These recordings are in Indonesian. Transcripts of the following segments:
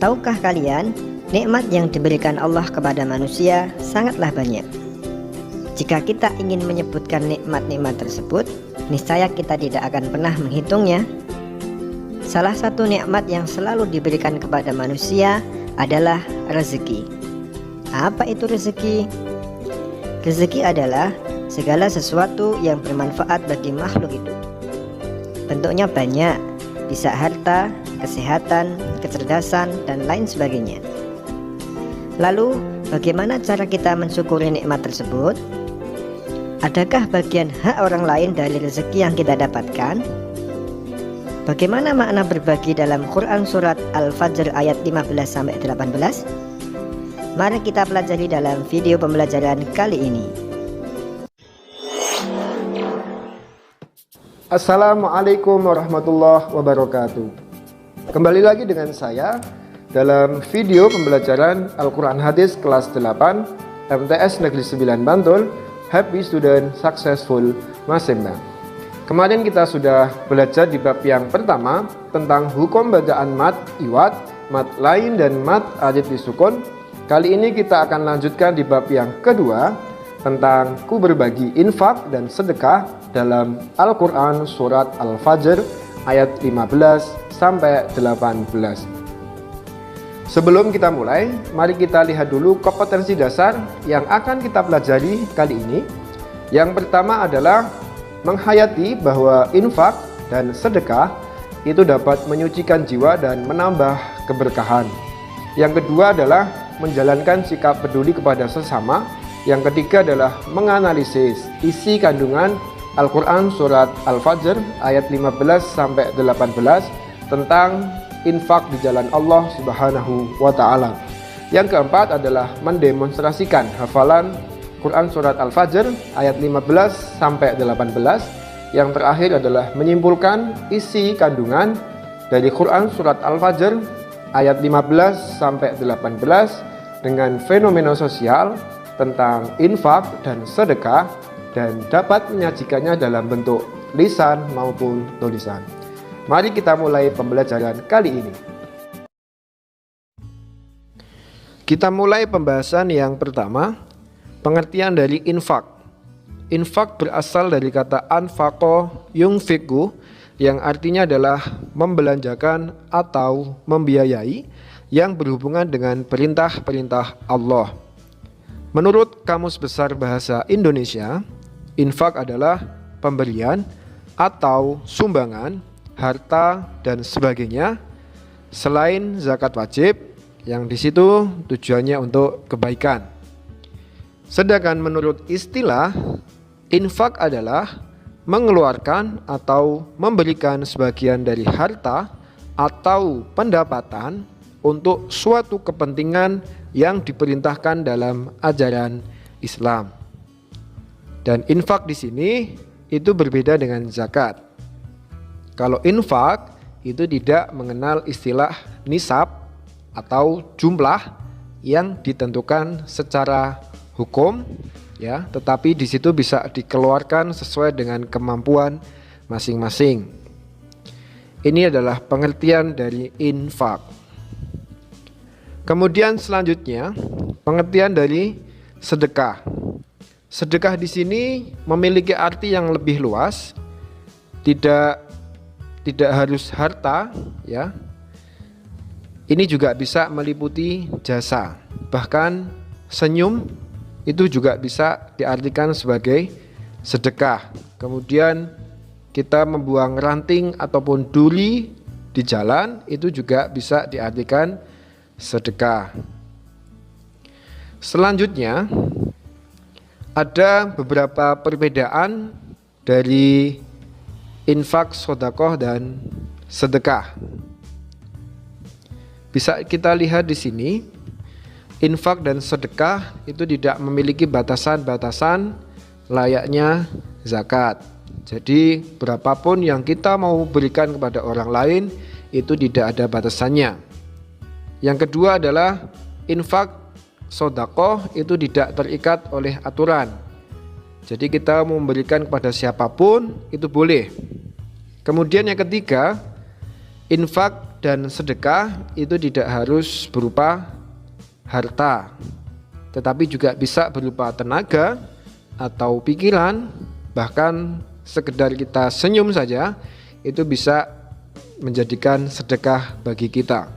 Tahukah kalian, nikmat yang diberikan Allah kepada manusia sangatlah banyak. Jika kita ingin menyebutkan nikmat-nikmat tersebut, niscaya kita tidak akan pernah menghitungnya. Salah satu nikmat yang selalu diberikan kepada manusia adalah rezeki. Apa itu rezeki? Rezeki adalah segala sesuatu yang bermanfaat bagi makhluk hidup. Bentuknya banyak, bisa harta, kesehatan, kecerdasan, dan lain sebagainya. Lalu, bagaimana cara kita mensyukuri nikmat tersebut? Adakah bagian hak orang lain dari rezeki yang kita dapatkan? Bagaimana makna berbagi dalam Quran surat Al-Fajr ayat 15-18? Mari kita pelajari dalam video pembelajaran kali ini. Assalamualaikum warahmatullahi wabarakatuh. Kembali lagi dengan saya dalam video pembelajaran Al-Quran Hadis kelas 8 MTS Negeri 9 Bantul. Happy Student Successful Masembah. Kemarin kita sudah belajar di bab yang pertama tentang hukum bacaan mat iwat, mat lain, dan mat alif disukun. Kali ini kita akan lanjutkan di bab yang kedua tentang ku berbagi infak dan sedekah dalam Al-Quran surat Al-Fajr ayat 15 sampai 18. Sebelum kita mulai, mari kita lihat dulu kompetensi dasar yang akan kita pelajari kali ini. Yang pertama adalah menghayati bahwa infak dan sedekah itu dapat menyucikan jiwa dan menambah keberkahan. Yang kedua adalah menjalankan sikap peduli kepada sesama. Yang ketiga adalah menganalisis isi kandungan Al-Quran surat Al-Fajr ayat 15 sampai 18 tentang infak di jalan Allah Subhanahu wa Ta'ala. Yang keempat adalah mendemonstrasikan hafalan Quran surat Al-Fajr ayat 15 sampai 18. Yang terakhir adalah menyimpulkan isi kandungan dari Quran surat Al-Fajr ayat 15 sampai 18 dengan fenomena sosial tentang infak dan sedekah dan dapat menyajikannya dalam bentuk lisan maupun tulisan. Mari kita mulai pembelajaran kali ini. Kita mulai pembahasan yang pertama, pengertian dari infak. Infak berasal dari kata anfaqo yunfiqu yang artinya adalah membelanjakan atau membiayai yang berhubungan dengan perintah-perintah Allah. Menurut Kamus Besar Bahasa Indonesia, infak adalah pemberian atau sumbangan harta dan sebagainya selain zakat wajib yang di situ tujuannya untuk kebaikan. Sedangkan menurut istilah, infak adalah mengeluarkan atau memberikan sebagian dari harta atau pendapatan untuk suatu kepentingan yang diperintahkan dalam ajaran Islam. Dan infak di sini itu berbeda dengan zakat. Kalau infak itu tidak mengenal istilah nisab atau jumlah yang ditentukan secara hukum, ya, tetapi di situ bisa dikeluarkan sesuai dengan kemampuan masing-masing. Ini adalah pengertian dari infak. Kemudian selanjutnya pengertian dari sedekah. Sedekah di sini memiliki arti yang lebih luas, tidak harus harta, ya. Ini juga bisa meliputi jasa. Bahkan senyum itu juga bisa diartikan sebagai sedekah. Kemudian kita membuang ranting ataupun duri di jalan itu juga bisa diartikan sedekah. Selanjutnya ada beberapa perbedaan dari infak, sedekah, dan sedekah. Bisa kita lihat di sini, infak dan sedekah itu tidak memiliki batasan-batasan layaknya zakat. Jadi berapapun yang kita mau berikan kepada orang lain itu tidak ada batasannya. Yang kedua adalah infak sedekah itu tidak terikat oleh aturan. Jadi kita mau memberikan kepada siapapun itu boleh. Kemudian yang ketiga, infak dan sedekah itu tidak harus berupa harta, tetapi juga bisa berupa tenaga atau pikiran, bahkan sekedar kita senyum saja itu bisa menjadikan sedekah bagi kita.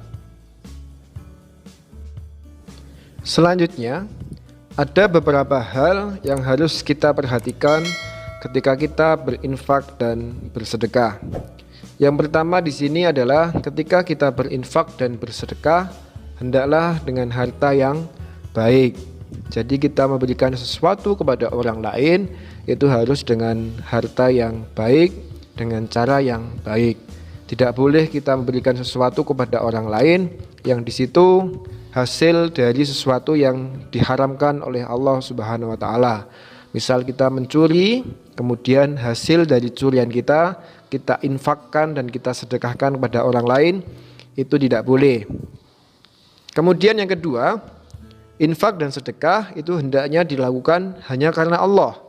Selanjutnya, ada beberapa hal yang harus kita perhatikan ketika kita berinfak dan bersedekah. Yang pertama di sini adalah ketika kita berinfak dan bersedekah, hendaklah dengan harta yang baik. Jadi kita memberikan sesuatu kepada orang lain itu harus dengan harta yang baik, dengan cara yang baik. Tidak boleh kita memberikan sesuatu kepada orang lain yang di situ hasil dari sesuatu yang diharamkan oleh Allah Subhanahu wa taala. Misal kita mencuri, kemudian hasil dari curian kita infakkan dan kita sedekahkan kepada orang lain, itu tidak boleh. Kemudian yang kedua, infak dan sedekah itu hendaknya dilakukan hanya karena Allah.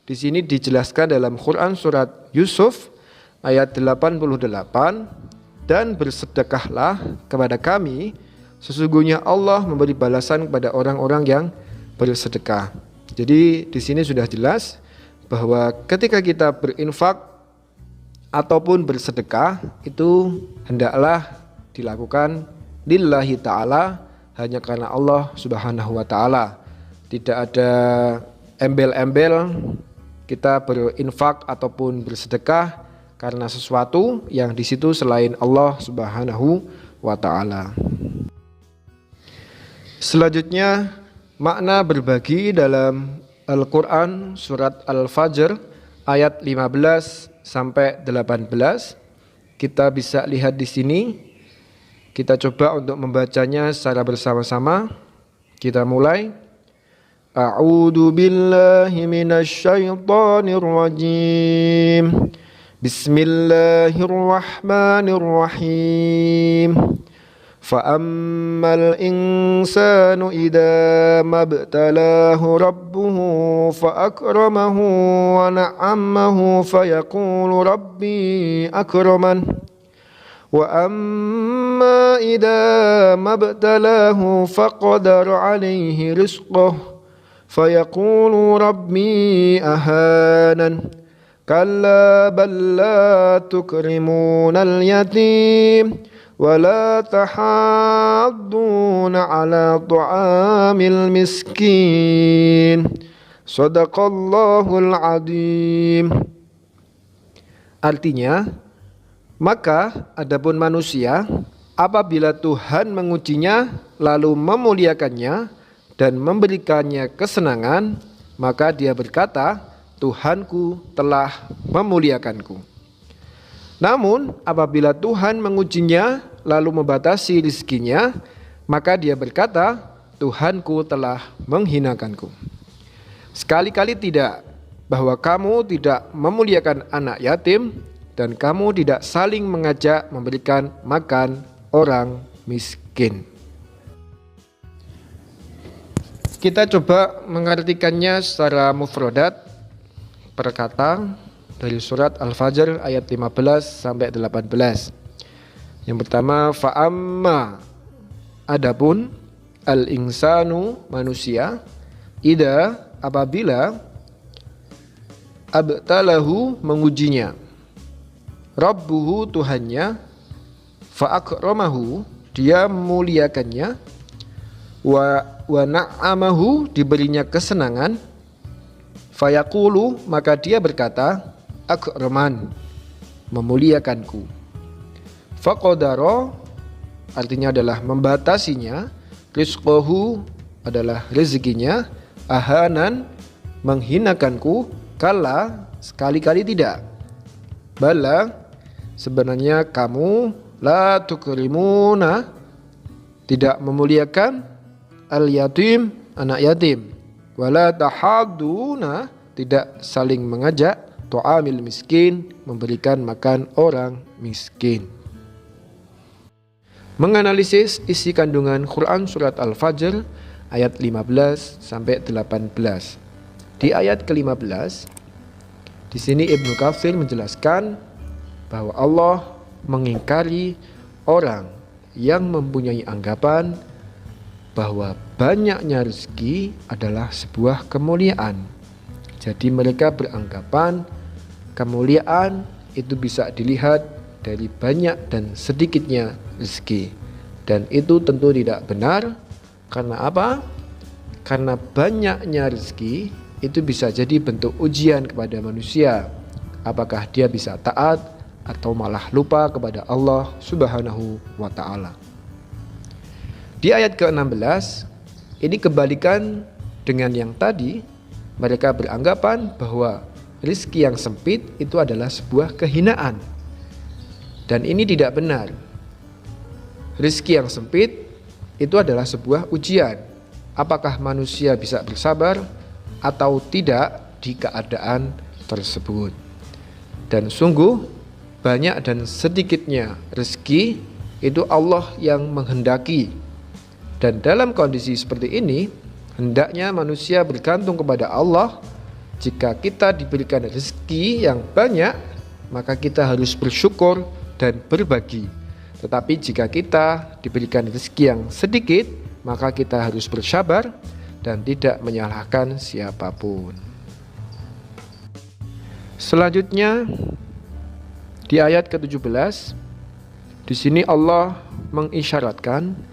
Di sini dijelaskan dalam Quran surat Yusuf ayat 88, dan bersedekahlah kepada kami, sesungguhnya Allah memberi balasan kepada orang-orang yang bersedekah. Jadi di sini sudah jelas bahwa ketika kita berinfak ataupun bersedekah itu hendaklah dilakukan lillahi ta'ala, hanya karena Allah Subhanahu wa ta'ala. Tidak ada embel-embel kita berinfak ataupun bersedekah karena sesuatu yang di situ selain Allah Subhanahu wa ta'ala. Selanjutnya, makna berbagi dalam Al-Quran surat Al-Fajr ayat 15 sampai 18. Kita bisa lihat di sini. Kita coba untuk membacanya secara bersama-sama. Kita mulai. A'udzu billahi minasy syaithanir rajim. Bismillahirrahmanirrahim. فَأَمَّا الْإِنسَانُ إِذَا مَا ابْتَلَاهُ رَبُّهُ فَأَكْرَمَهُ وَنَعَّمَهُ فَيَقُولُ رَبِّي أَكْرَمَنِ وَأَمَّا إِذَا مَا ابْتَلَاهُ فَقَدَرَ عَلَيْهِ رِزْقَهُ فَيَقُولُ رَبِّي أَهَانَنِ كَلَّا بَل لَّا تُكْرِمُونَ الْيَتِيمَ ولا تحاضون على طعام المسكين صدق الله العظيم. Artinya, maka adapun manusia apabila Tuhan mengujinya lalu memuliakannya dan memberikannya kesenangan, maka dia berkata, Tuhanku telah memuliakanku. Namun apabila Tuhan mengujinya lalu membatasi rizkinya, maka dia berkata, Tuhanku telah menghinakanku. Sekali-kali tidak, bahwa kamu tidak memuliakan anak yatim dan kamu tidak saling mengajak memberikan makan orang miskin. Kita coba mengartikannya secara mufradat per kata dari surat Al-Fajr ayat 15 sampai 18. Yang pertama, fa'amma, adapun, al-insanu, manusia, ida, apabila, abtalahu, mengujinya, rabbuhu, Tuhannya, fa'akramahu, dia memuliakannya, wa na'amahu, diberinya kesenangan, fayaqulu, maka dia berkata, akraman, memuliakanku. Faqadara, artinya adalah membatasinya, rizqahu, adalah rezekinya, ahanan, menghinakanku, kala, sekali-kali tidak. Bala, sebenarnya kamu, la tukrimuna, tidak memuliakan, al-yatim, anak yatim, wala tahaduna, tidak saling mengajak, tu'amil miskin, memberikan makan orang miskin. Menganalisis isi kandungan Quran surat Al-Fajr ayat 15 sampai 18. Di ayat ke-15 di sini Ibnu Katsir menjelaskan bahwa Allah mengingkari orang yang mempunyai anggapan bahwa banyaknya rezeki adalah sebuah kemuliaan. Jadi mereka beranggapan kemuliaan itu bisa dilihat dari banyak dan sedikitnya rezeki. Dan itu tentu tidak benar. Karena apa? Karena banyaknya rezeki itu bisa jadi bentuk ujian kepada manusia. Apakah dia bisa taat atau malah lupa kepada Allah Subhanahu wa ta'ala. Di ayat ke-16, ini kebalikan dengan yang tadi. Mereka beranggapan bahwa rezeki yang sempit itu adalah sebuah kehinaan. Dan ini tidak benar. Rezeki yang sempit itu adalah sebuah ujian. Apakah manusia bisa bersabar atau tidak di keadaan tersebut. Dan sungguh banyak dan sedikitnya rezeki itu Allah yang menghendaki. Dan dalam kondisi seperti ini, hendaknya manusia bergantung kepada Allah. Jika kita diberikan rezeki yang banyak, maka kita harus bersyukur dan berbagi. Tetapi jika kita diberikan rezeki yang sedikit, maka kita harus bersabar dan tidak menyalahkan siapapun. Selanjutnya di ayat ke-17, di sini Allah mengisyaratkan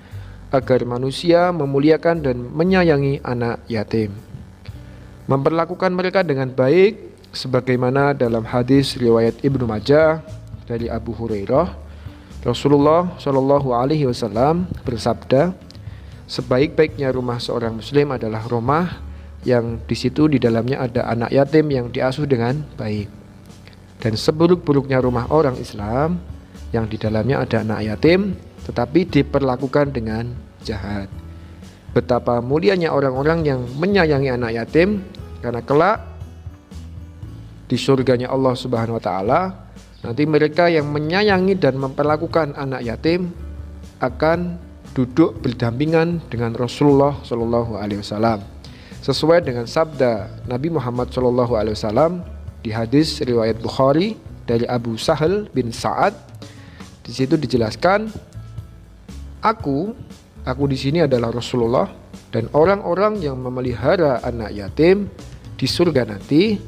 agar manusia memuliakan dan menyayangi anak yatim, memperlakukan mereka dengan baik, sebagaimana dalam hadis riwayat Ibnu Majah dari Abu Hurairah, Rasulullah Shallallahu Alaihi Wasallam bersabda, sebaik-baiknya rumah seorang Muslim adalah rumah yang di situ di dalamnya ada anak yatim yang diasuh dengan baik, dan seburuk-buruknya rumah orang Islam yang di dalamnya ada anak yatim tetapi diperlakukan dengan jahat. Betapa mulianya orang-orang yang menyayangi anak yatim, karena kelak di surganya Allah Subhanahu wa ta'ala, nanti mereka yang menyayangi dan memperlakukan anak yatim akan duduk berdampingan dengan Rasulullah Shallallahu Alaihi Wasallam, sesuai dengan sabda Nabi Muhammad Shallallahu Alaihi Wasallam di hadis riwayat Bukhari dari Abu Sahal bin Sa'ad. Di situ dijelaskan, Aku di sini adalah Rasulullah, dan orang-orang yang memelihara anak yatim di surga nanti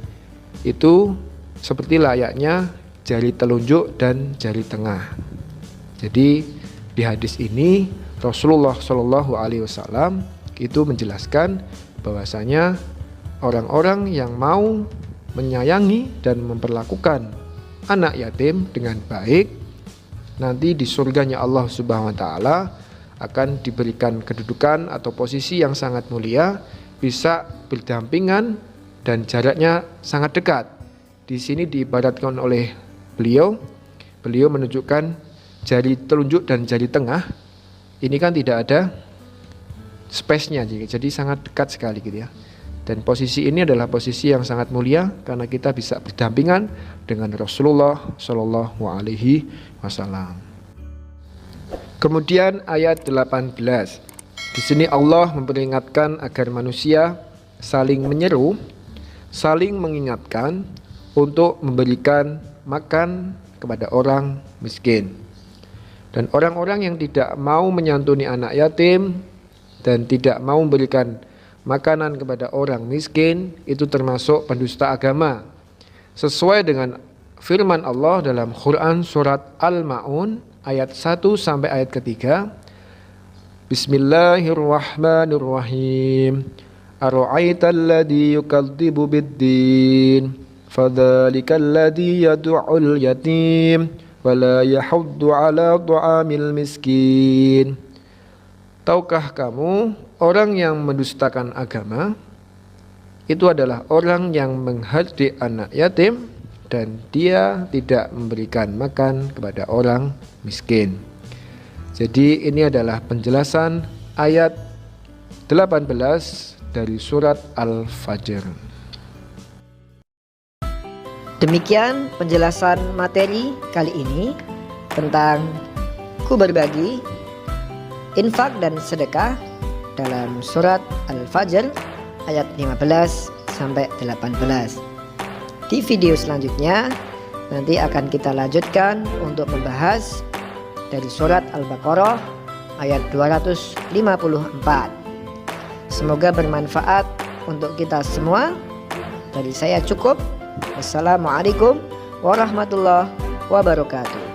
itu seperti layaknya jari telunjuk dan jari tengah. Jadi di hadis ini Rasulullah Shallallahu Alaihi Wasallam itu menjelaskan bahwasanya orang-orang yang mau menyayangi dan memperlakukan anak yatim dengan baik, nanti di surganya Allah Subhanahu wa ta'ala akan diberikan kedudukan atau posisi yang sangat mulia, bisa berdampingan dan jaraknya sangat dekat. Di sini diibaratkan oleh beliau menunjukkan jari telunjuk dan jari tengah. Ini kan tidak ada space-nya, jadi sangat dekat sekali gitu ya. Dan posisi ini adalah posisi yang sangat mulia karena kita bisa berdampingan dengan Rasulullah Shallallahu Alaihi Wasallam. Kemudian ayat 18. Di sini Allah memperingatkan agar manusia saling menyeru, saling mengingatkan untuk memberikan makan kepada orang miskin. Dan orang-orang yang tidak mau menyantuni anak yatim dan tidak mau memberikan makanan kepada orang miskin itu termasuk pendusta agama. Sesuai dengan firman Allah dalam Quran surat Al-Ma'un ayat 1 sampai ayat ketiga. Bismillahirrahmanirrahim. Ara'aital ladzi yukadzibu bid-din fadzalikal ladzi yad'ul yatim wa la yahuddu 'ala ta'amil miskin. Tahukah kamu orang yang mendustakan agama itu adalah orang yang menghardik anak yatim dan dia tidak memberikan makan kepada orang miskin. Jadi ini adalah penjelasan ayat 18 dari surat Al-Fajr. Demikian penjelasan materi kali ini tentang berbagi, infak dan sedekah dalam surat Al-Fajr ayat 15 sampai 18. Di video selanjutnya nanti akan kita lanjutkan untuk membahas dari surat Al-Baqarah ayat 254. Semoga bermanfaat untuk kita semua. Dari saya cukup. Wassalamualaikum warahmatullahi wabarakatuh.